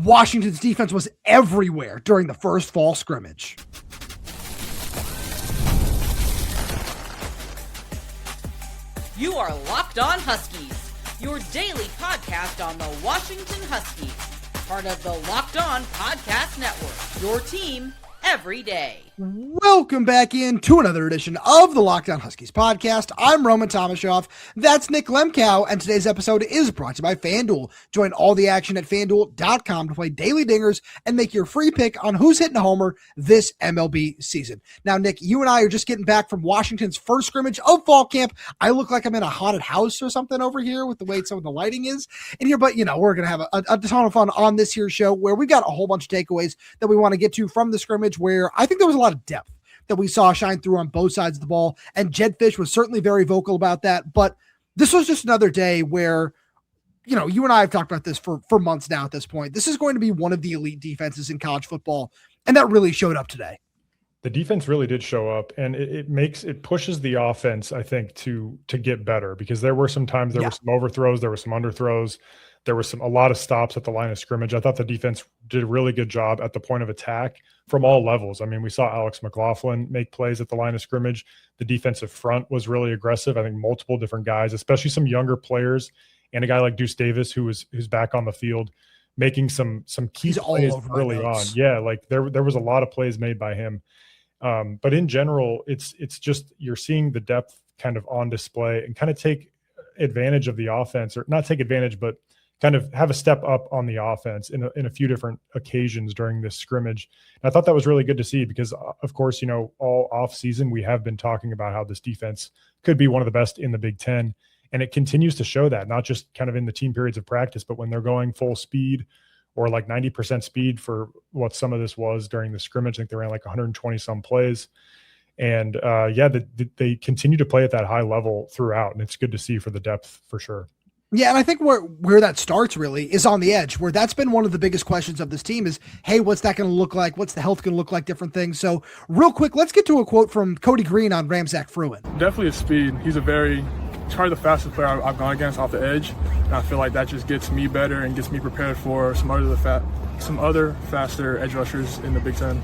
Washington's defense was everywhere during the first fall scrimmage. You are Locked On Huskies, your daily podcast on the Washington Huskies, part of the Locked On Podcast Network, your team every day. Welcome back in to another edition of the Locked On Huskies podcast. I'm Roman Tomashoff. That's Nick Lemkau, and today's episode is brought to you by FanDuel. Join all the action at FanDuel.com to play daily dingers and make your free pick on who's hitting a homer this MLB season. Now, Nick, you and I are just getting back from Washington's first scrimmage of fall camp. I look like I'm in a haunted house or something over here with the way some of the lighting is in here, but we're going to have a ton of fun on this here show where we've got a whole bunch of takeaways that we want to get to from the scrimmage, where I think there was a lot of depth that we saw shine through on both sides of the ball. And Jedd Fisch was certainly very vocal about that. But this was just another day where, you and I have talked about this for months now at this point. This is going to be one of the elite defenses in college football. And that really showed up today. The defense really did show up, and it pushes the offense, I think, to get better, because there were some times there were some overthrows, there were some underthrows. There was a lot of stops at the line of scrimmage. I thought the defense did a really good job at the point of attack from all levels. I mean, we saw Alex McLaughlin make plays at the line of scrimmage. The defensive front was really aggressive. I think multiple different guys, especially some younger players, and a guy like Deuce Davis, who's back on the field, making some key plays early on. Yeah, like there was a lot of plays made by him. But in general, it's just you're seeing the depth kind of on display and kind of take advantage of the offense, or not take advantage, but kind of have a step up on the offense in a few different occasions during this scrimmage. And I thought that was really good to see because, of course, all off season we have been talking about how this defense could be one of the best in the Big Ten. And it continues to show that, not just kind of in the team periods of practice, but when they're going full speed or like 90% speed for what some of this was during the scrimmage. I think they ran like 120 some plays. And they continue to play at that high level throughout. And it's good to see for the depth for sure. Yeah, and I think where that starts really is on the edge, where that's been one of the biggest questions of this team is, hey, what's that going to look like? What's the health going to look like? Different things. So real quick, let's get to a quote from Cody Green on Ramzak Fruean. Definitely his speed. He's probably the fastest player I've gone against off the edge. And I feel like that just gets me better and gets me prepared for some other faster edge rushers in the Big Ten.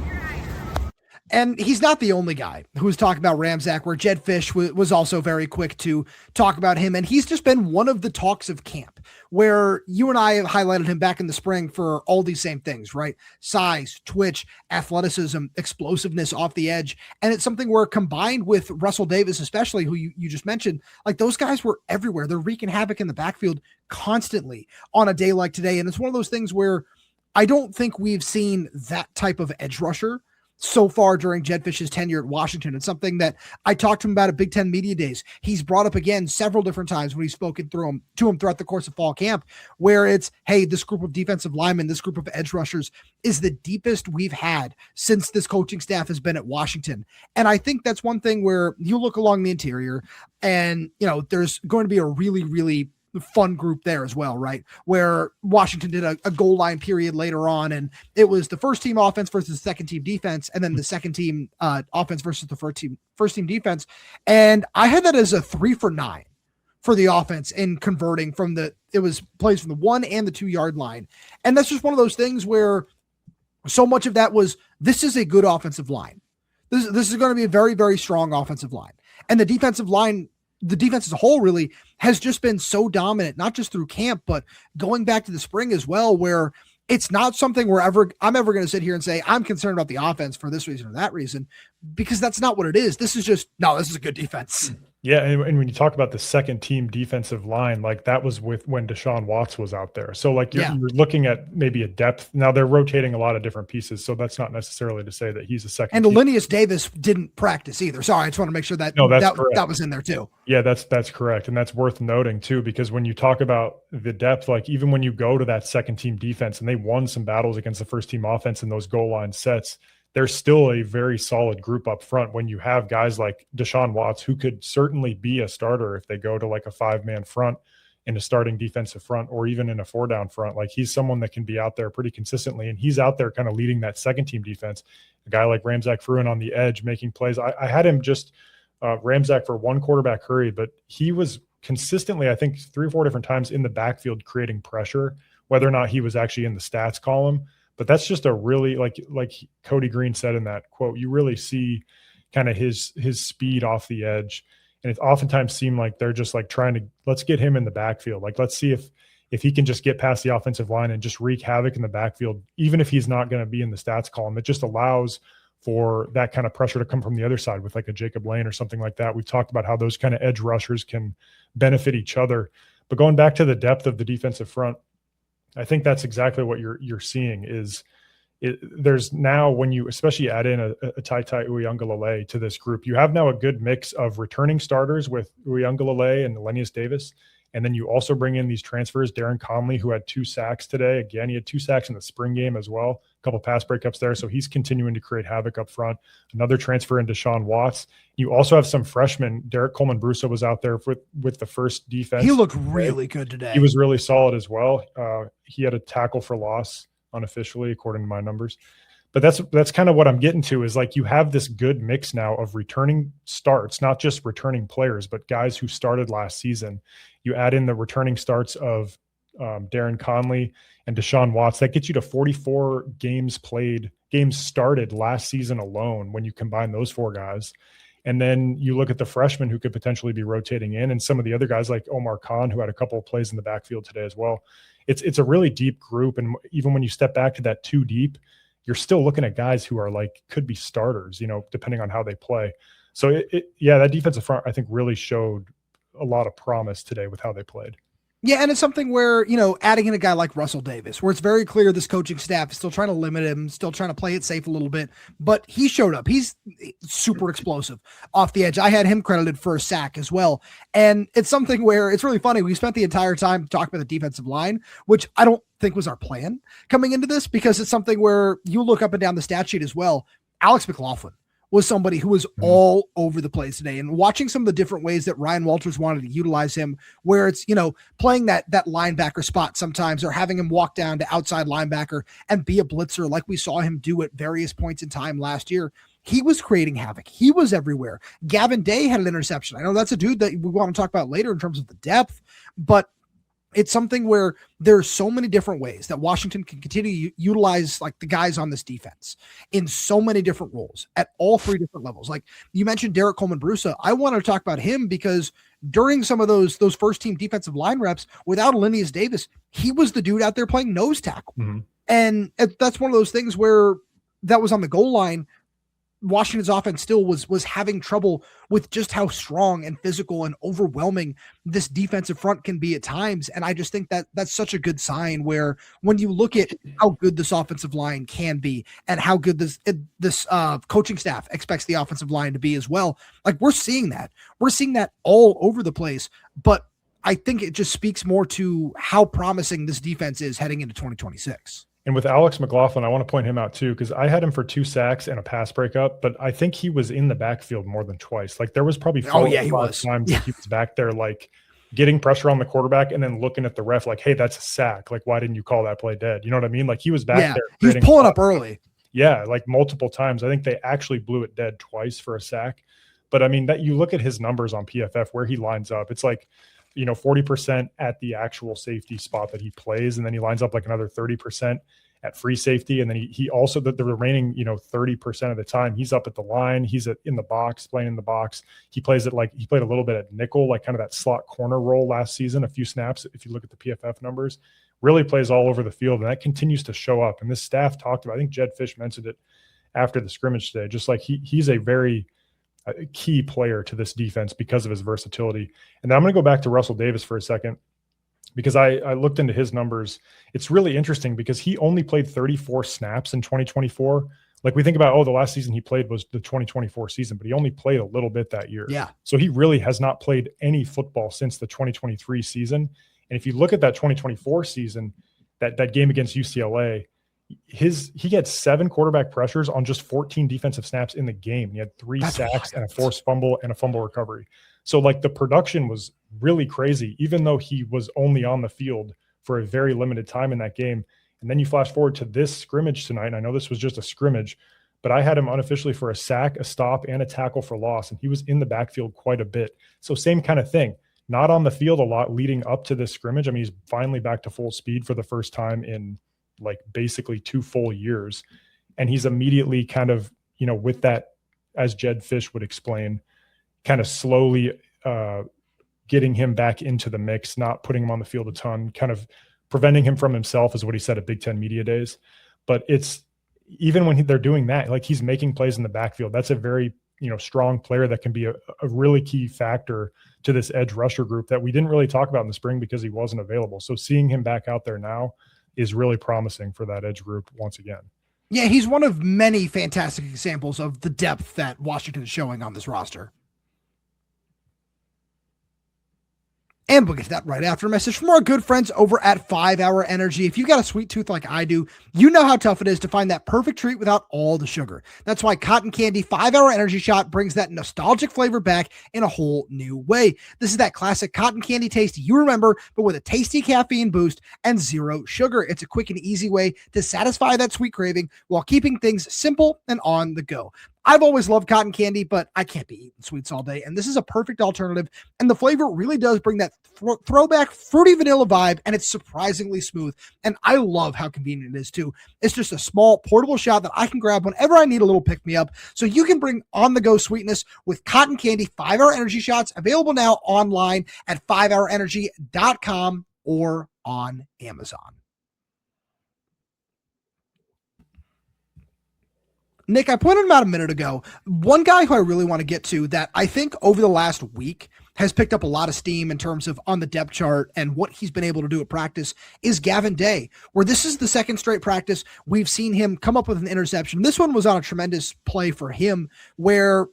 And he's not the only guy who was talking about Ramzak, where Jedd Fisch was also very quick to talk about him. And he's just been one of the talks of camp, where you and I have highlighted him back in the spring for all these same things, right? Size, twitch, athleticism, explosiveness off the edge. And it's something where, combined with Russell Davis, especially, who you just mentioned, like those guys were everywhere. They're wreaking havoc in the backfield constantly on a day like today. And it's one of those things where I don't think we've seen that type of edge rusher so far during Jedd Fisch's tenure at Washington. It's something that I talked to him about at Big Ten Media Days. He's brought up again several different times when he's spoken to him throughout the course of fall camp, where it's, hey, this group of defensive linemen, this group of edge rushers is the deepest we've had since this coaching staff has been at Washington. And I think that's one thing where you look along the interior and, there's going to be a really, really fun group there as well, right? Where Washington did a goal line period later on, and it was the first team offense versus the second team defense, and then the second team offense versus the first team defense. And I had that as a 3 for 9 for the offense in converting it was plays from the 1 and the 2 yard line. And that's just one of those things where so much of that was, this is a good offensive line. This is going to be a very, very strong offensive line. And the defensive line, the defense as a whole, really has just been so dominant, not just through camp, but going back to the spring as well, where it's not something where I'm ever going to sit here and say, I'm concerned about the offense for this reason or that reason, because that's not what it is. This is just, no, this is a good defense. Yeah, and when you talk about the second team defensive line, like that was when Deshaun Watts was out there. So like you're looking at maybe a depth. Now they're rotating a lot of different pieces, so that's not necessarily to say that he's a second. And Alinius Davis didn't practice either. Sorry, I just want to make sure that that was in there too. Yeah, that's correct, and that's worth noting too, because when you talk about the depth, like even when you go to that second team defense, and they won some battles against the first team offense in those goal line sets, there's still a very solid group up front when you have guys like Deshaun Watts, who could certainly be a starter if they go to like a 5-man front in a starting defensive front, or even in a 4-down front. Like he's someone that can be out there pretty consistently, and he's out there kind of leading that second team defense. A guy like Ramzak Fruean on the edge making plays. I had him just Ramzak for one quarterback hurry, but he was consistently, I think 3 or 4 different times in the backfield creating pressure whether or not he was actually in the stats column. But that's just a really, like Cody Green said in that quote, you really see kind of his speed off the edge. And it oftentimes seemed like they're just like trying to, let's get him in the backfield. Like, let's see if he can just get past the offensive line and just wreak havoc in the backfield, even if he's not going to be in the stats column. It just allows for that kind of pressure to come from the other side with like a Jacob Lane or something like that. We've talked about how those kind of edge rushers can benefit each other. But going back to the depth of the defensive front, I think that's exactly what you're seeing is there's now, when you especially add in a Tai Uyunglele to this group, you have now a good mix of returning starters with Uyunglele and Lenius Davis. And then you also bring in these transfers, Darren Conley, who had 2 sacks today. Again, he had 2 sacks in the spring game as well, a couple pass breakups there. So he's continuing to create havoc up front. Another transfer in Deshaun Watts. You also have some freshmen. Derek Coleman-Brusso was out there with the first defense. He looked really good today. He was really solid as well. He had a tackle for loss unofficially, according to my numbers. But that's kind of what I'm getting to, is like you have this good mix now of returning starts, not just returning players, but guys who started last season. You add in the returning starts of Darren Conley and Deshaun Watts. That gets you to 44 games started last season alone when you combine those 4 guys. And then you look at the freshmen who could potentially be rotating in, and some of the other guys like Omar Khan, who had a couple of plays in the backfield today as well. It's a really deep group. And even when you step back to that 2 deep, you're still looking at guys who are like, could be starters, depending on how they play. So that defensive front, I think, really showed a lot of promise today with how they played. Yeah, and it's something where, adding in a guy like Russell Davis, where it's very clear this coaching staff is still trying to limit him, still trying to play it safe a little bit, but he showed up. He's super explosive off the edge. I had him credited for a sack as well. And it's something where it's really funny. We spent the entire time talking about the defensive line, which I don't think was our plan coming into this, because it's something where you look up and down the stat sheet as well. Alex McLaughlin was somebody who was all over the place today, and watching some of the different ways that Ryan Walters wanted to utilize him, where it's, playing that linebacker spot sometimes, or having him walk down to outside linebacker and be a blitzer like we saw him do at various points in time last year. He was creating havoc. He was everywhere. Gavin Day had an interception. I know that's a dude that we want to talk about later in terms of the depth, but it's something where there's so many different ways that Washington can continue to utilize like the guys on this defense in so many different roles at all 3 different levels. Like you mentioned Derek Coleman-Brusso. I want to talk about him because during some of those first team defensive line reps without Lenius Davis, he was the dude out there playing nose tackle. Mm-hmm. And that's one of those things where that was on the goal line. Washington's offense still was having trouble with just how strong and physical and overwhelming this defensive front can be at times. And I just think that that's such a good sign, where when you look at how good this offensive line can be and how good this coaching staff expects the offensive line to be as well, like we're seeing that all over the place. But I think it just speaks more to how promising this defense is heading into 2026. And with Alex McLaughlin, I want to point him out too, because I had him for 2 sacks and a pass breakup, but I think he was in the backfield more than twice. Like there was probably 4 or 5 times that he was back there, like getting pressure on the quarterback and then looking at the ref like, hey, that's a sack. Like, why didn't you call that play dead? You know what I mean? Like he was back there. He was pulling up early. Yeah, like multiple times. I think they actually blew it dead twice for a sack. But I mean, that you look at his numbers on PFF where he lines up, it's like, 40% at the actual safety spot that he plays. And then he lines up like another 30% at free safety. And then he also, the remaining, 30% of the time he's up at the line, he's in the box, playing in the box. He plays it like he played a little bit at nickel, like kind of that slot corner role last season, a few snaps. If you look at the PFF numbers, really plays all over the field. And that continues to show up. And this staff talked about, I think Jedd Fisch mentioned it after the scrimmage today, just like he's a very key player to this defense because of his versatility. And then I'm going to go back to Russell Davis for a second, because I looked into his numbers. It's really interesting because he only played 34 snaps in 2024. Like we think about, the last season he played was the 2024 season, but he only played a little bit that year. Yeah. So he really has not played any football since the 2023 season. And if you look at that 2024 season, that game against UCLA, he had 7 quarterback pressures on just 14 defensive snaps in the game. He had 3 sacks and a forced fumble and a fumble recovery. So like the production was really crazy, even though he was only on the field for a very limited time in that game. And then you flash forward to this scrimmage tonight. And I know this was just a scrimmage, but I had him unofficially for a sack, a stop, and a tackle for loss. And he was in the backfield quite a bit. So same kind of thing. not on the field a lot leading up to this scrimmage. I mean, he's finally back to full speed for the first time in like basically 2 full years. And he's immediately kind of, with that, as Jedd Fisch would explain, kind of slowly getting him back into the mix, not putting him on the field a ton, kind of preventing him from himself is what he said at Big Ten Media Days. But it's even when they're doing that, like he's making plays in the backfield. That's a very, strong player that can be a really key factor to this edge rusher group that we didn't really talk about in the spring because he wasn't available. So seeing him back out there now is really promising for that edge group once again. Yeah, he's one of many fantastic examples of the depth that Washington is showing on this roster. And we'll get to that right after a message from our good friends over at 5 Hour Energy. If you've got a sweet tooth like I do, you know how tough it is to find that perfect treat without all the sugar. That's why Cotton Candy 5 Hour Energy Shot brings that nostalgic flavor back in a whole new way. This is that classic cotton candy taste you remember, but with a tasty caffeine boost and 0 sugar. It's a quick and easy way to satisfy that sweet craving while keeping things simple and on the go. I've always loved cotton candy, but I can't be eating sweets all day. And this is a perfect alternative. And the flavor really does bring that throwback fruity vanilla vibe. And it's surprisingly smooth. And I love how convenient it is too. It's just a small portable shot that I can grab whenever I need a little pick me up. So you can bring on the go sweetness with Cotton Candy 5 Hour Energy Shots, available now online at 5hourenergy.com or on Amazon. Nick, I pointed him out a minute ago. One guy who I really want to get to that I think over the last week has picked up a lot of steam in terms of on the depth chart and what he's been able to do at practice is Gavin Day, where this is the second straight practice we've seen him come up with an interception. This one was on a tremendous play for him where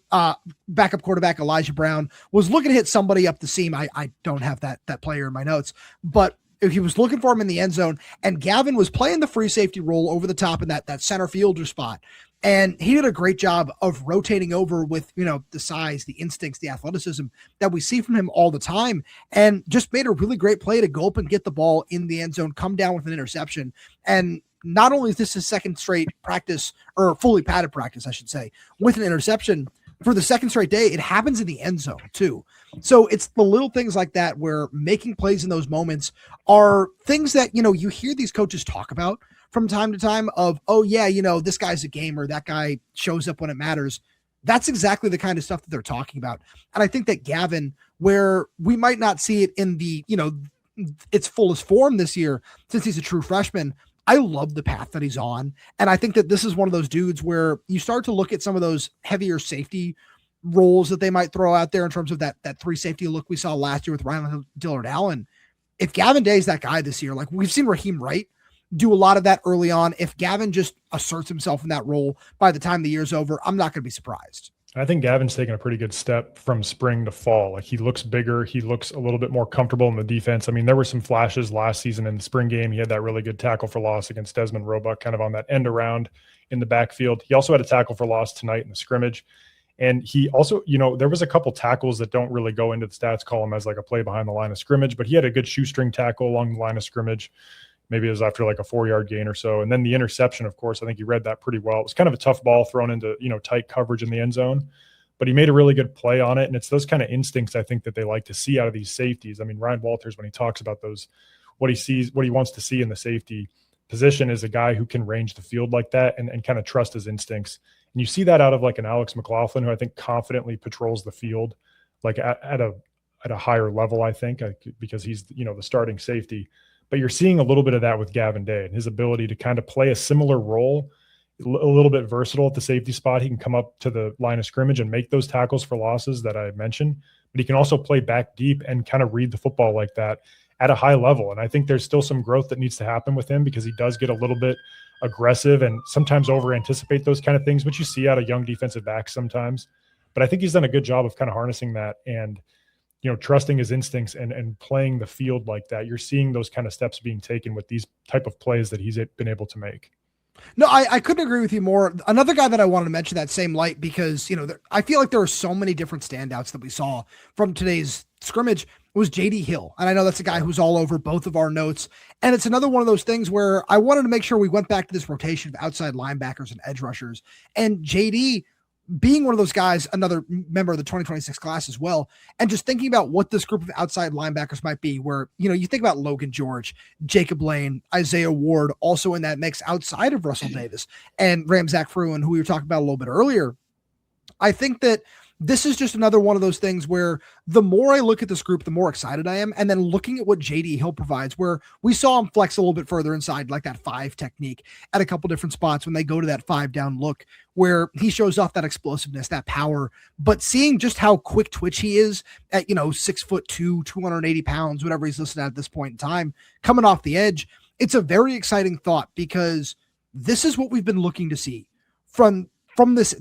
backup quarterback Elijah Brown was looking to hit somebody up the seam. I don't have that player in my notes, but he was looking for him in the end zone, and Gavin was playing the free safety role over the top in that center fielder spot. And he did a great job of rotating over with, the size, the instincts, the athleticism that we see from him all the time, and just made a really great play to go up and get the ball in the end zone, come down with an interception. And not only is this his second straight practice, or fully padded practice, I should say, with an interception for the second straight day, it happens in the end zone too. So it's the little things like that where making plays in those moments are things that, you hear these coaches talk about from time to time of, oh yeah, this guy's a gamer, that guy shows up when it matters. That's exactly the kind of stuff that they're talking about. And I think that Gavin, where we might not see it in the, its fullest form this year, since he's a true freshman, I love the path that he's on. And I think that this is one of those dudes where you start to look at some of those heavier safety roles that they might throw out there in terms of that 3 safety look we saw last year with Ryan Dillard Allen. If Gavin Day is that guy this year, like we've seen Raheem Wright do a lot of that early on. If Gavin just asserts himself in that role by the time the year's over, I'm not going to be surprised. I think Gavin's taken a pretty good step from spring to fall. Like he looks bigger. He looks a little bit more comfortable in the defense. I mean, there were some flashes last season in the spring game. He had that really good tackle for loss against Desmond Roebuck, kind of on that end around in the backfield. He also had a tackle for loss tonight in the scrimmage. And he also, there was a couple tackles that don't really go into the stats column as like a play behind the line of scrimmage, but he had a good shoestring tackle along the line of scrimmage. Maybe it was after like a 4-yard gain or so. And then the interception, of course, I think he read that pretty well. It was kind of a tough ball thrown into, tight coverage in the end zone, but he made a really good play on it. And it's those kind of instincts I think that they like to see out of these safeties. I mean, Ryan Walters, when he talks about those, what he sees, what he wants to see in the safety position is a guy who can range the field like that and kind of trust his instincts. And you see that out of like an Alex McLaughlin, who I think confidently patrols the field, like at a higher level, I think, because he's, the starting safety. But you're seeing a little bit of that with Gavin Day and his ability to kind of play a similar role, a little bit versatile at the safety spot. He can come up to the line of scrimmage and make those tackles for losses that I mentioned, but he can also play back deep and kind of read the football like that at a high level. And I think there's still some growth that needs to happen with him because he does get a little bit aggressive and sometimes over anticipate those kind of things, which you see out of young defensive backs sometimes. But I think he's done a good job of kind of harnessing that and trusting his instincts and playing the field like that. You're seeing those kind of steps being taken with these type of plays that he's been able to make. No, I couldn't agree with you more. Another guy that I wanted to mention that same light because, I feel like there are so many different standouts that we saw from today's scrimmage was JD Hill. And I know that's a guy who's all over both of our notes. And it's another one of those things where I wanted to make sure we went back to this rotation of outside linebackers and edge rushers. And JD being one of those guys, another member of the 2026 class as well, and just thinking about what this group of outside linebackers might be, where, you think about Logan George, Jacob Lane, Isaiah Ward, also in that mix outside of Russell Davis and Ramzak Fruean, who we were talking about a little bit earlier. I think that this is just another one of those things where the more I look at this group, the more excited I am. And then looking at what JD Hill provides, where we saw him flex a little bit further inside, like that 5 technique at a couple different spots when they go to that 5 down look, where he shows off that explosiveness, that power, but seeing just how quick twitch he is at, 6'2", 280 pounds, whatever he's listed at this point in time, coming off the edge. It's a very exciting thought, because this is what we've been looking to see from this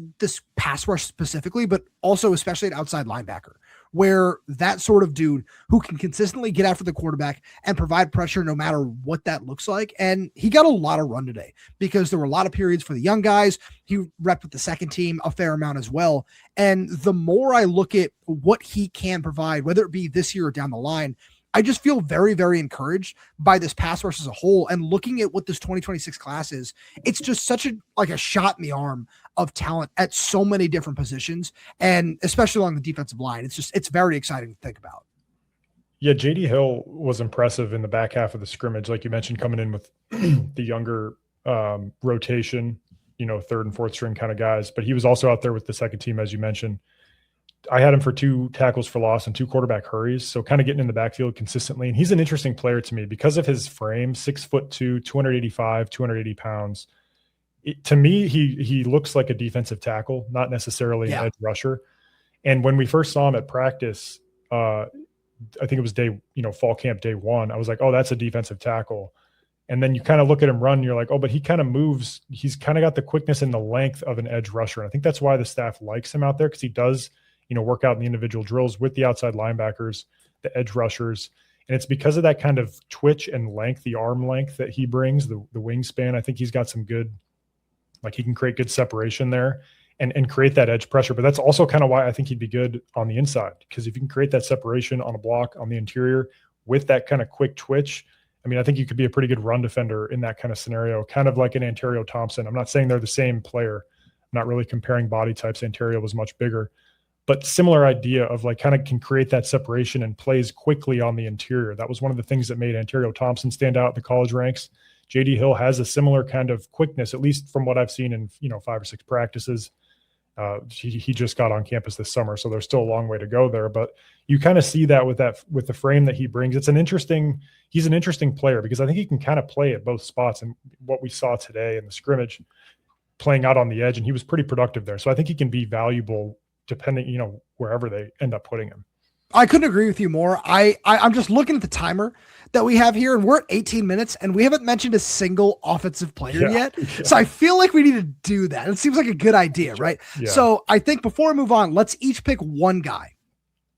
pass rush specifically, but also especially at outside linebacker, where that sort of dude who can consistently get after the quarterback and provide pressure no matter what that looks like. And he got a lot of run today because there were a lot of periods for the young guys. He repped with the second team a fair amount as well. And the more I look at what he can provide, whether it be this year or down the line, I just feel very, very encouraged by this pass rush as a whole. And looking at what this 2026 class is, it's just such a shot in the arm of talent at so many different positions, and especially along the defensive line. It's very exciting to think about. Yeah, JD Hill was impressive in the back half of the scrimmage, like you mentioned, coming in with the younger rotation, third and fourth string kind of guys. But he was also out there with the second team, as you mentioned. I had him for 2 tackles for loss and 2 quarterback hurries. So kind of getting in the backfield consistently. And he's an interesting player to me because of his frame, 6'2", 285, 280 pounds. To me, he looks like a defensive tackle, not necessarily an edge rusher. And when we first saw him at practice, I think it was fall camp day 1, I was like, oh, that's a defensive tackle. And then you kind of look at him run, and you're like, oh, but he kind of moves. He's kind of got the quickness and the length of an edge rusher. And I think that's why the staff likes him out there, because he does work out in the individual drills with the outside linebackers, the edge rushers. And it's because of that kind of twitch and length, the arm length that he brings, the wingspan. I think he's got some good, he can create good separation there and create that edge pressure. But that's also kind of why I think he'd be good on the inside, because if you can create that separation on a block on the interior with that kind of quick twitch, I think you could be a pretty good run defender in that kind of scenario, kind of like an Antario Thompson. I'm not saying they're the same player. I'm not really comparing body types. Antario was much bigger. But similar idea of kind of can create that separation and plays quickly on the interior. That was one of the things that made Antario Thompson stand out in the college ranks. JD Hill has a similar kind of quickness, at least from what I've seen in 5 or 6 practices. He just got on campus this summer, so there's still a long way to go there. But you kind of see that with the frame that he brings. He's an interesting player because I think he can kind of play at both spots. And what we saw today in the scrimmage, playing out on the edge, and he was pretty productive there. So I think he can be valuable depending, wherever they end up putting him. I couldn't agree with you more. I'm just looking at the timer that we have here, and we're at 18 minutes, and we haven't mentioned a single offensive player yet. Yeah. So I feel like we need to do that. It seems like a good idea, right? Yeah. So I think before we move on, let's each pick one guy.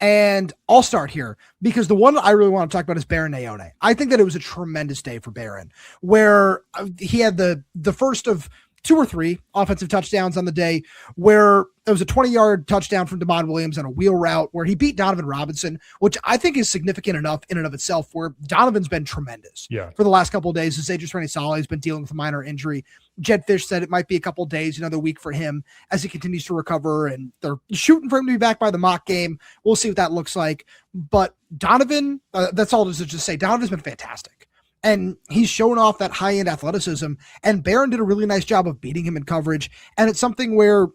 And I'll start here because the one I really want to talk about is Baron Naone. I think that it was a tremendous day for Baron, where he had the first of 2 or 3 offensive touchdowns on the day, where there was a 20-yard touchdown from Damon Williams on a wheel route where he beat Donovan Robinson, which I think is significant enough in and of itself, where Donovan's been tremendous for the last couple of days. Ezaya Rennie has been dealing with a minor injury. Jedd Fisch said it might be a couple of days, another week for him as he continues to recover, and they're shooting for him to be back by the mock game. We'll see what that looks like. But Donovan, that's all to just say, Donovan's been fantastic. And he's shown off that high-end athleticism, and Baron did a really nice job of beating him in coverage. And it's something where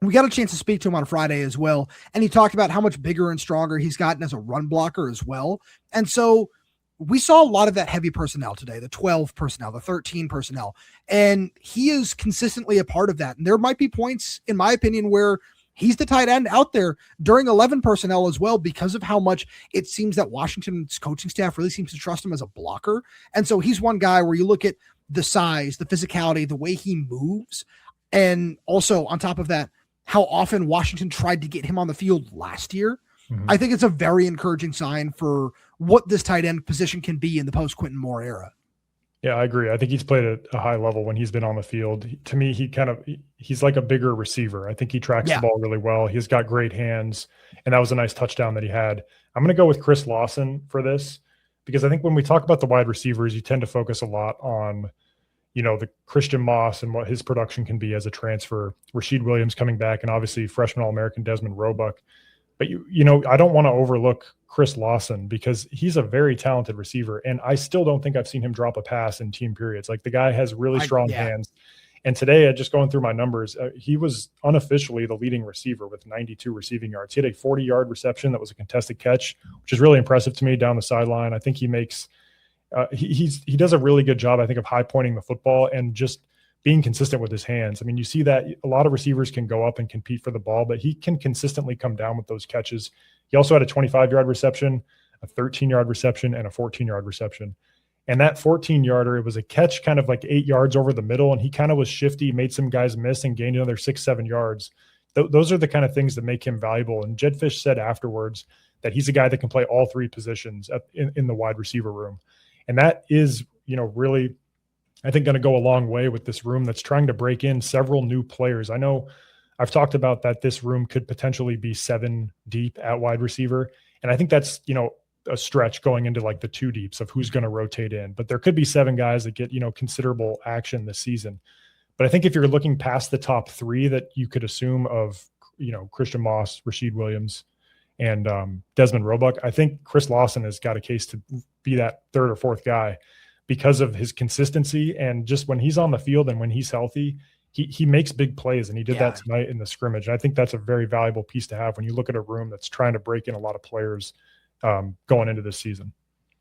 we got a chance to speak to him on Friday as well. And he talked about how much bigger and stronger he's gotten as a run blocker as well. And so we saw a lot of that heavy personnel today, the 12 personnel, the 13 personnel, and he is consistently a part of that. And there might be points, in my opinion, where he's the tight end out there during 11 personnel as well, because of how much it seems that Washington's coaching staff really seems to trust him as a blocker. And so he's one guy where you look at the size, the physicality, the way he moves, and also on top of that, how often Washington tried to get him on the field last year. Mm-hmm. I think it's a very encouraging sign for what this tight end position can be in the post-Quentin Moore era. Yeah, I agree. I think he's played at a high level when he's been on the field. To me, he's like a bigger receiver. I think he tracks the ball really well. He's got great hands, and that was a nice touchdown that he had. I'm going to go with Chris Lawson for this, because I think when we talk about the wide receivers, you tend to focus a lot on, the Christian Moss and what his production can be as a transfer, Rashid Williams coming back, and obviously freshman All-American Desmond Roebuck. But, I don't want to overlook Chris Lawson because he's a very talented receiver, and I still don't think I've seen him drop a pass in team periods. Like, the guy has really strong hands. And today, just going through my numbers, he was unofficially the leading receiver with 92 receiving yards. He had a 40-yard reception that was a contested catch, which is really impressive to me down the sideline. I think he makes he does a really good job, I think, of high pointing the football and just being consistent with his hands. I mean, you see that a lot of receivers can go up and compete for the ball, but he can consistently come down with those catches. He also had a 25-yard reception, a 13-yard reception, and a 14-yard reception. And that 14-yarder, it was a catch kind of like 8 yards over the middle, and he kind of was shifty, made some guys miss, and gained another 6-7 yards. Those are the kind of things that make him valuable. And Jedd Fisch said afterwards that he's a guy that can play all three positions in the wide receiver room. And that is, really, I think, going to go a long way with this room that's trying to break in several new players. I know I've talked about that this room could potentially be 7 deep at wide receiver. And I think that's, a stretch going into like the 2 deeps of who's going to rotate in, but there could be 7 guys that get, considerable action this season. But I think if you're looking past the top 3 that you could assume of, Christian Moss, Rashid Williams, and Desmond Roebuck, I think Chris Lawson has got a case to be that 3rd or 4th guy because of his consistency. And just when he's on the field and when he's healthy, he makes big plays, and he did that tonight in the scrimmage. And I think that's a very valuable piece to have when you look at a room that's trying to break in a lot of players going into this season.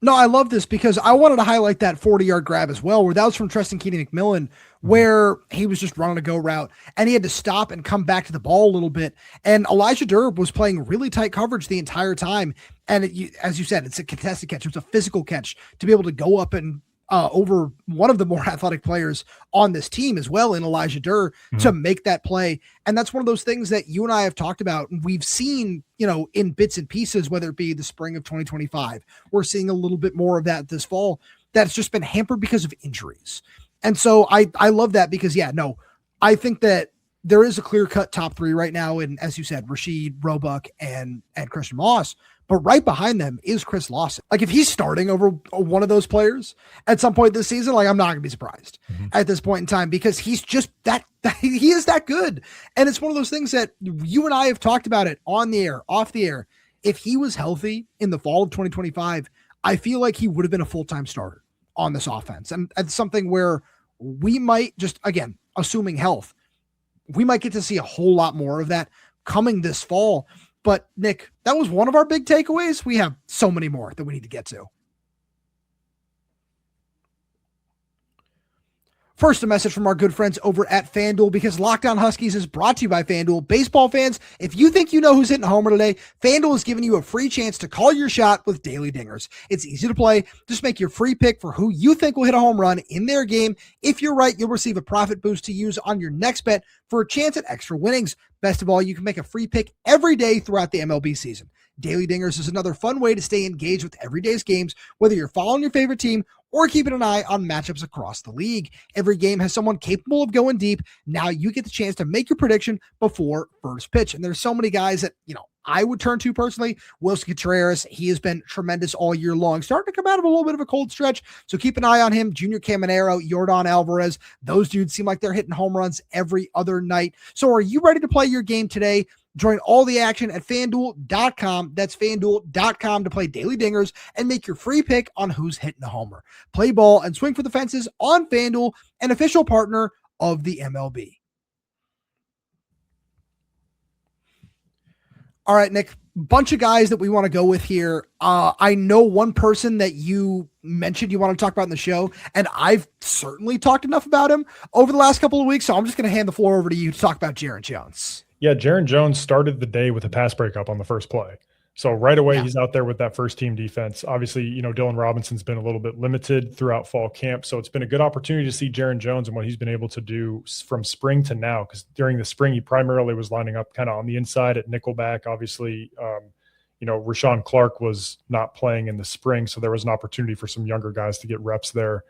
No, I love this because I wanted to highlight that 40-yard grab as well, where that was from Treston Keenan-McMillan, where he was just running a go route and he had to stop and come back to the ball a little bit. And Elijah Durb was playing really tight coverage the entire time. And as you said, it's a contested catch. It's a physical catch to be able to go up and over one of the more athletic players on this team as well in Elijah Durr to make that play. And that's one of those things that you and I have talked about. And we've seen, in bits and pieces, whether it be the spring of 2025, we're seeing a little bit more of that this fall. That's just been hampered because of injuries. And so I love that because, I think that there is a clear cut top 3 right now. And as you said, Rashid, Roebuck, and Christian Moss. But right behind them is Chris Lawson. Like, if he's starting over one of those players at some point this season, like, I'm not going to be surprised at this point in time because he's just that he is that good. And it's one of those things that you and I have talked about it on the air, off the air. If he was healthy in the fall of 2025, I feel like he would have been a full-time starter on this offense. And it's something where we might just, again, assuming health, we might get to see a whole lot more of that coming this fall. But Nick, that was one of our big takeaways. We have so many more that we need to get to. First, a message from our good friends over at FanDuel, because Locked On Huskies is brought to you by FanDuel. Baseball fans, if you think you know who's hitting a homer today, FanDuel is giving you a free chance to call your shot with daily dingers. It's easy to play. Just make your free pick for who you think will hit a home run in their game. If you're right, you'll receive a profit boost to use on your next bet for a chance at extra winnings. Best of all, you can make a free pick every day throughout the MLB season. Daily Dingers is another fun way to stay engaged with everyday's games, whether you're following your favorite team or keeping an eye on matchups across the league. Every game has someone capable of going deep. Now you get the chance to make your prediction before first pitch. And there's so many guys that, I would turn to personally. Wilson Contreras, he has been tremendous all year long, starting to come out of a little bit of a cold stretch. So keep an eye on him. Junior Caminero, Yordan Alvarez, those dudes seem like they're hitting home runs every other night. So are you ready to play your game today? Join all the action at FanDuel.com. That's FanDuel.com to play Daily Dingers and make your free pick on who's hitting a homer. Play ball and swing for the fences on FanDuel, an official partner of the MLB. All right, Nick, bunch of guys that we want to go with here. I know one person that you mentioned you want to talk about in the show, and I've certainly talked enough about him over the last couple of weeks, so I'm just going to hand the floor over to you to talk about Jaron Jones. Yeah, Jaron Jones started the day with a pass breakup on the first play. So right away, he's out there with that first team defense. Obviously, Dylan Robinson's been a little bit limited throughout fall camp. So it's been a good opportunity to see Jaron Jones and what he's been able to do from spring to now. Because during the spring, he primarily was lining up kind of on the inside at nickelback. Obviously, Rashawn Clark was not playing in the spring. So there was an opportunity for some younger guys to get reps there.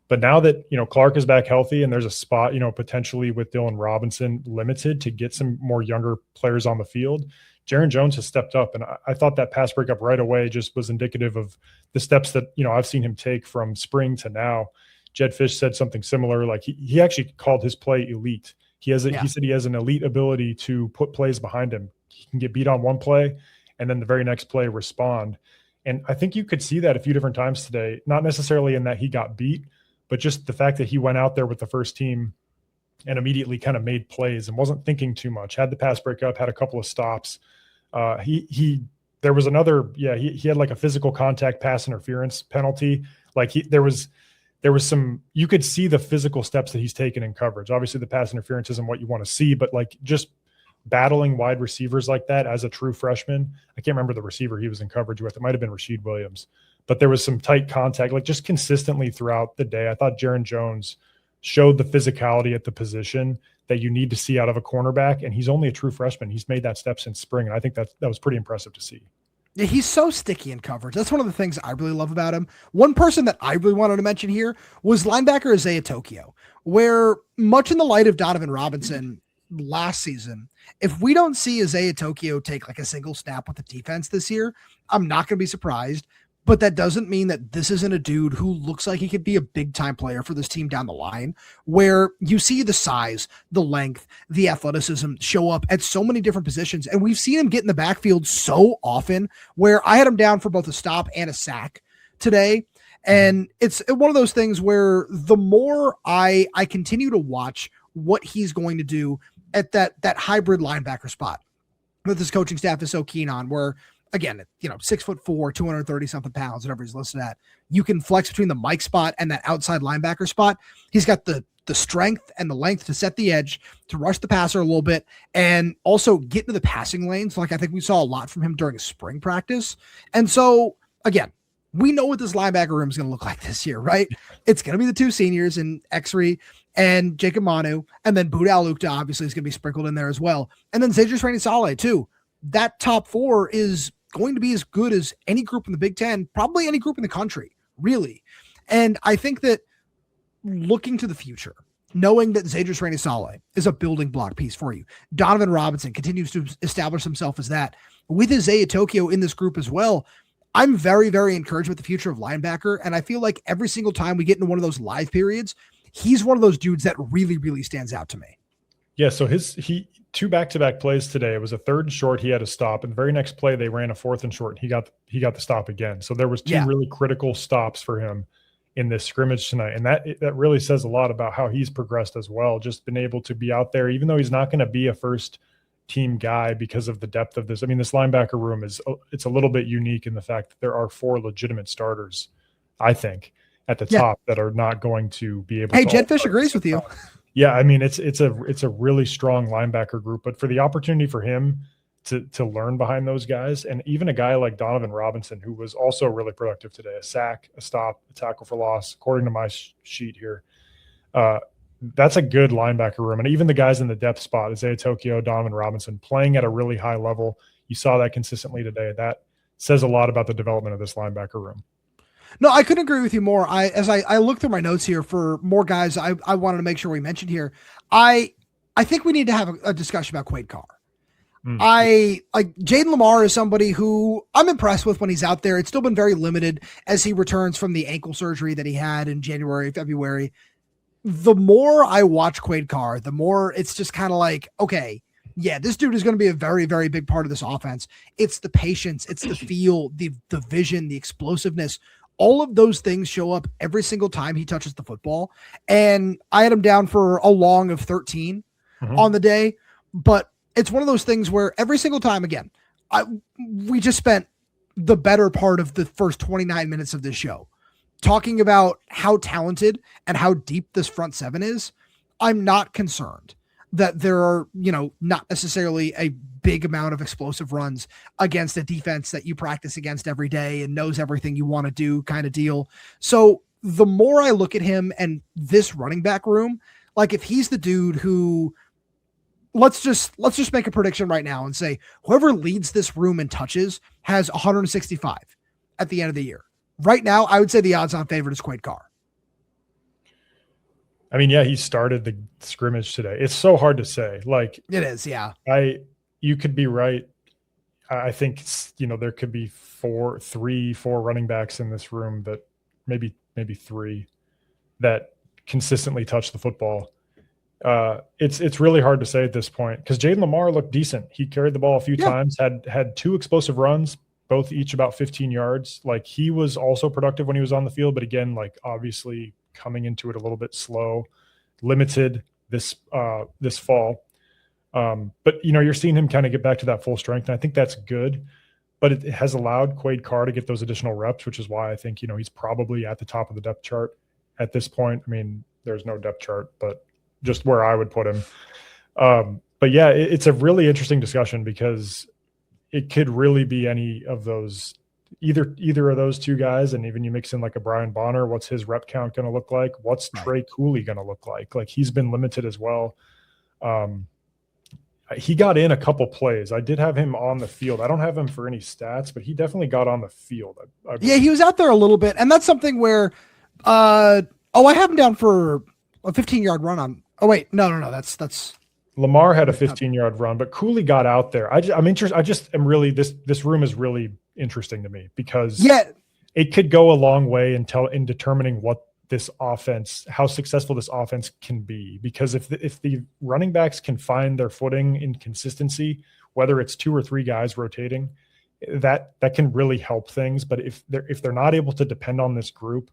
But now that, Clark is back healthy and there's a spot, potentially with Dylan Robinson limited to get some more younger players on the field, Jaron Jones has stepped up. And I thought that pass breakup right away just was indicative of the steps that, I've seen him take from spring to now. Jedd Fisch said something similar. Like he actually called his play elite. He said he has an elite ability to put plays behind him. He can get beat on one play and then the very next play respond. And I think you could see that a few different times today, not necessarily in that he got beat, but just the fact that he went out there with the first team and immediately kind of made plays and wasn't thinking too much, had the pass break up, had a couple of stops. There was another, he had like a physical contact pass interference penalty. Like there was some, you could see the physical steps that he's taken in coverage. Obviously the pass interference isn't what you want to see, but like just battling wide receivers like that as a true freshman. I can't remember the receiver he was in coverage with. It might've been Rasheed Williams, but there was some tight contact, like just consistently throughout the day. I thought Jaron Jones showed the physicality at the position that you need to see out of a cornerback. And he's only a true freshman. He's made that step since spring. And I think that was pretty impressive to see. Yeah, he's so sticky in coverage. That's one of the things I really love about him. One person that I really wanted to mention here was linebacker Ezaya Tokio, where much in the light of Donovan Robinson last season, if we don't see Ezaya Tokio take like a single snap with the defense this year, I'm not going to be surprised. But that doesn't mean that this isn't a dude who looks like he could be a big time player for this team down the line, where you see the size, the length, the athleticism show up at so many different positions. And we've seen him get in the backfield so often, where I had him down for both a stop and a sack today. And it's one of those things where the more I continue to watch what he's going to do at that hybrid linebacker spot that this coaching staff is so keen on, where again, 6'4", 230 something pounds, whatever he's listed at, you can flex between the Mike spot and that outside linebacker spot. He's got the strength and the length to set the edge, to rush the passer a little bit, and also get into the passing lanes. Like I think we saw a lot from him during spring practice. And so again, we know what this linebacker room is going to look like this year, right? It's going to be the two seniors in Exree and Jacob Manu, and then Buda Alukta obviously is going to be sprinkled in there as well. And then Zedrius Rainey-Saleh too. That top four is going to be as good as any group in the Big Ten, probably any group in the country, really. And I think that looking to the future, knowing that Zedrius Rainey-Saleh is a building block piece for you, Donovan Robinson continues to establish himself as that, with Ezaya Tokio in this group as well, I'm very, very encouraged with the future of linebacker. And I feel like every single time we get into one of those live periods, he's one of those dudes that really, really stands out to me. Yeah, so he two back-to-back plays today. It was a third and short. He had a stop, and the very next play they ran a fourth and short. And he got the stop again. So there was two really critical stops for him in this scrimmage tonight, and that really says a lot about how he's progressed as well. Just been able to be out there, even though he's not going to be a first-team guy because of the depth of this. I mean, this linebacker room it's a little bit unique in the fact that there are four legitimate starters, I think, at the top that are not going to be able. Hey, Jedd Fisch agrees with you. Yeah, I mean, it's a really strong linebacker group, but for the opportunity for him to learn behind those guys, and even a guy like Donovan Robinson, who was also really productive today, a sack, a stop, a tackle for loss, according to my sheet here. That's a good linebacker room. And even the guys in the depth spot, Ezaya Tokio, Donovan Robinson, playing at a really high level. You saw that consistently today. That says a lot about the development of this linebacker room. No, I couldn't agree with you more. As I look through my notes here for more guys I wanted to make sure we mentioned here. I think we need to have a discussion about Quaid Carr. I like Jayden Limar is somebody who I'm impressed with when he's out there. It's still been very limited as he returns from the ankle surgery that he had in January, February. The more I watch Quaid Carr, the more it's just kind of like, okay, yeah, this dude is going to be a very, very big part of this offense. It's the patience, it's the feel, the vision, the explosiveness. All of those things show up every single time he touches the football. And I had him down for a long of 13 on the day, but it's one of those things where every single time, again, we just spent the better part of the first 29 minutes of this show talking about how talented and how deep this front seven is. I'm not concerned that there are, not necessarily a big amount of explosive runs against a defense that you practice against every day and knows everything you want to do kind of deal. So the more I look at him and this running back room, like if he's the dude who, let's just make a prediction right now and say whoever leads this room in touches has 165 at the end of the year. Right now, I would say the odds on favorite is Quaid Carr. I mean, yeah, he started the scrimmage today. It's so hard to say. Like it is, yeah. You could be right. I think there could be four running backs in this room that maybe three that consistently touch the football. It's really hard to say at this point because Jayden Limar looked decent. He carried the ball a few times, had 2 explosive runs, both each about 15 yards. Like he was also productive when he was on the field, but again, like obviously coming into it a little bit slow, limited this fall. But you're seeing him kind of get back to that full strength, and I think that's good. But it has allowed Quaid Carr to get those additional reps, which is why I think he's probably at the top of the depth chart at this point. I mean, there's no depth chart, but just where I would put him. But yeah, it's a really interesting discussion because it could really be any of those, either of those two guys. And even you mix in like a Brian Bonner, what's his rep count going to look like? What's Trey Cooley going to look like? Like he's been limited as well. He got in a couple plays. I did have him on the field. I don't have him for any stats, but he definitely got on the field. Yeah, he was out there a little bit. And that's something where, I have him down for a 15-yard run on. Oh, wait, no. That's Limar had a 15-yard run, but Cooley got out there. I'm interested. I just am really, this room is really interesting to me because it could go a long way in determining what this offense, how successful this offense can be. Because if the running backs can find their footing in consistency, whether it's 2 or 3 guys rotating, that can really help things. But if they're not able to depend on this group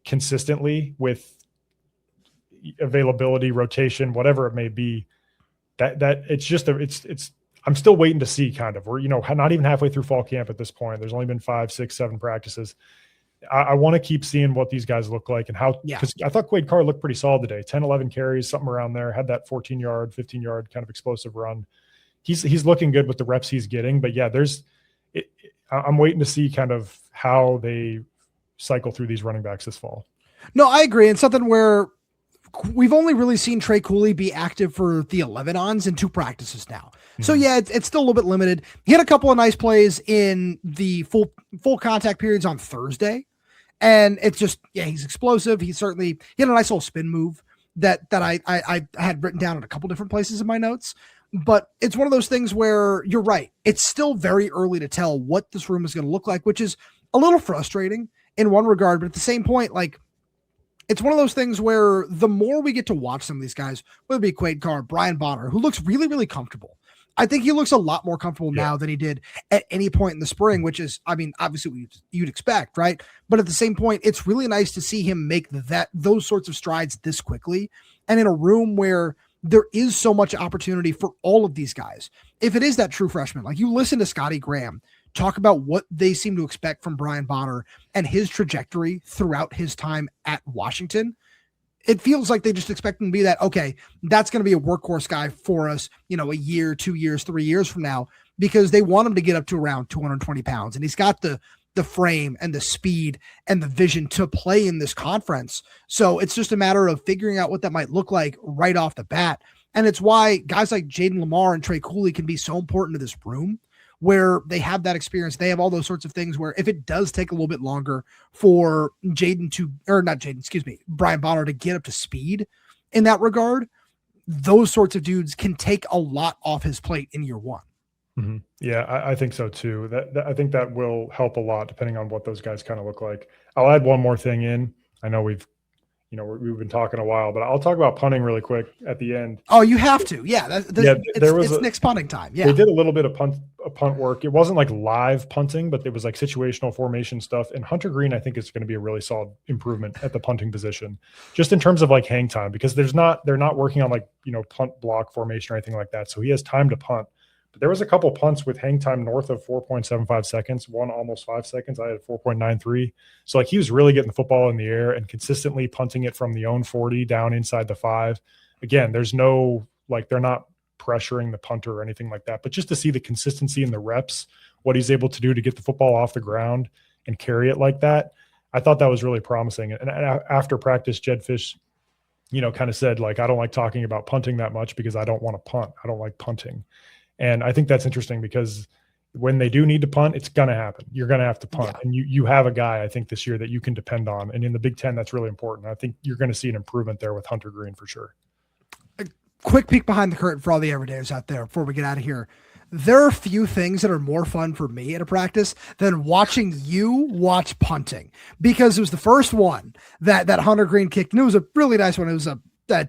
consistently with availability, rotation, whatever it may be, that it's just I'm still waiting to see kind of. We're not even halfway through fall camp at this point. There's only been 5, 6, 7 practices. I want to keep seeing what these guys look like and how, because I thought Quaid Carr looked pretty solid today. 10, 11 carries, something around there, had that 14-yard, 15-yard kind of explosive run. He's looking good with the reps he's getting, but yeah, I'm waiting to see kind of how they cycle through these running backs this fall. No, I agree. And something where we've only really seen Trey Cooley be active for the 11-ons in 2 practices now. Mm-hmm. So yeah, it's still a little bit limited. He had a couple of nice plays in the full contact periods on Thursday. And it's just, he's explosive. He had a nice little spin move that I had written down in a couple different places in my notes. But it's one of those things where you're right. It's still very early to tell what this room is going to look like, which is a little frustrating in one regard. But at the same point, like, it's one of those things where the more we get to watch some of these guys, whether it be Quaid Carr, Brian Bonner, who looks really, really comfortable. I think he looks a lot more comfortable now than he did at any point in the spring, which is, I mean, obviously what you'd expect, right? But at the same point, it's really nice to see him make those sorts of strides this quickly. And in a room where there is so much opportunity for all of these guys. If it is that true freshman, like you listen to Scotty Graham talk about what they seem to expect from Brian Bonner and his trajectory throughout his time at Washington, it feels like they just expect him to be that, okay, that's going to be a workhorse guy for us, a year, 2 years, 3 years from now, because they want him to get up to around 220 pounds. And he's got the frame and the speed and the vision to play in this conference. So it's just a matter of figuring out what that might look like right off the bat. And it's why guys like Jayden Limar and Trey Cooley can be so important to this room, where they have that experience. They have all those sorts of things where if it does take a little bit longer for Brian Bonner to get up to speed in that regard, those sorts of dudes can take a lot off his plate in year one. Mm-hmm. Yeah, I think so too. I think that will help a lot depending on what those guys kind of look like. I'll add one more thing in. I know we've been talking a while, but I'll talk about punting really quick at the end. Oh, you have to. Yeah. It's Nick's punting time. Yeah. They did a little bit of punt work. It wasn't like live punting, but it was like situational formation stuff. And Hunter Green, I think, is going to be a really solid improvement at the punting position, just in terms of like hang time, because they're not working on like, punt block formation or anything like that. So he has time to punt. But there was a couple punts with hang time north of 4.75 seconds, one almost 5 seconds. I had 4.93. So like he was really getting the football in the air and consistently punting it from the own 40 down inside the 5. Again, there's no, like, they're not pressuring the punter or anything like that, but just to see the consistency in the reps, what he's able to do to get the football off the ground and carry it like that. I thought that was really promising. And after practice, Jedd Fisch, kind of said, like, I don't like talking about punting that much because I don't want to punt. I don't like punting. And I think that's interesting because when they do need to punt, it's going to happen. You're going to have to punt. Yeah. And you have a guy, I think, this year that you can depend on. And in the Big Ten, that's really important. I think you're going to see an improvement there with Hunter Green for sure. A quick peek behind the curtain for all the everydayers out there before we get out of here. there are few things that are more fun for me at a practice than watching you watch punting, because it was the first one that Hunter Green kicked, and it was a really nice one. It was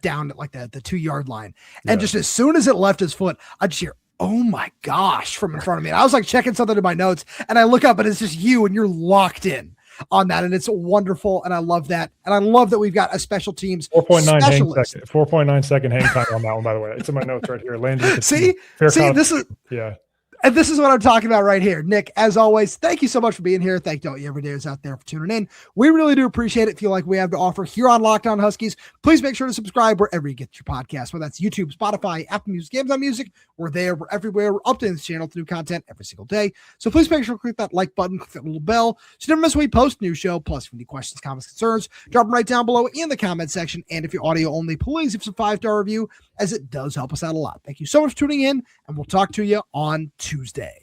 down at like the 2-yard line. And just as soon as it left his foot, I just hear, oh my gosh, from in front of me. And I was like checking something in my notes, and I look up and it's just you, and you're locked in on that. And it's wonderful. And I love that. And I love that we've got a special teams 4.9 second hang time on that one, by the way. It's in my notes right here. See, this is, yeah. And this is what I'm talking about right here. Nick, as always, thank you so much for being here. Thank you to all you everydayers out there for tuning in. We really do appreciate it. Feel like we have to offer here on Locked On Huskies. Please make sure to subscribe wherever you get your podcast, whether that's YouTube, Spotify, Apple Music, Amazon Music. We're there. We're everywhere. We're updating this channel to new content every single day. So please make sure to click that like button, click that little bell, so you never miss when we post a new show. Plus, if you have any questions, comments, concerns, drop them right down below in the comment section. And if you're audio only, please give us a 5-star review, as it does help us out a lot. Thank you so much for tuning in, and we'll talk to you on Tuesday.